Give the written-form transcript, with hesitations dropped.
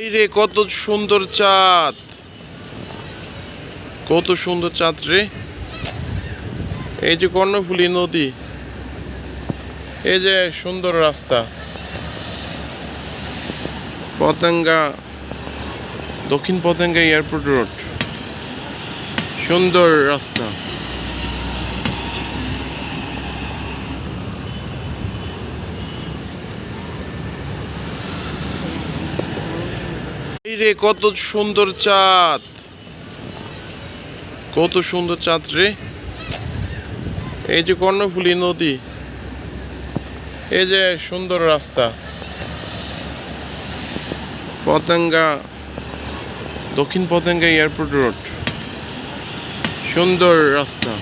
এই রে কত সুন্দর চাঁদ, কত সুন্দর চাঁদ রে। এই যে কর্ণফুলী নদী, এই যে সুন্দর রাস্তা, পতেঙ্গা, দক্ষিণ পতেঙ্গা এয়ারপোর্ট রোড, সুন্দর রাস্তা। এই রে কত সুন্দর চাঁদ, কত সুন্দর চাঁদ রে। এই যে কর্ণফুলী নদী, এই যে সুন্দর রাস্তা, পতেঙ্গা, দক্ষিণ পতেঙ্গা এয়ারপোর্ট রোড, সুন্দর রাস্তা।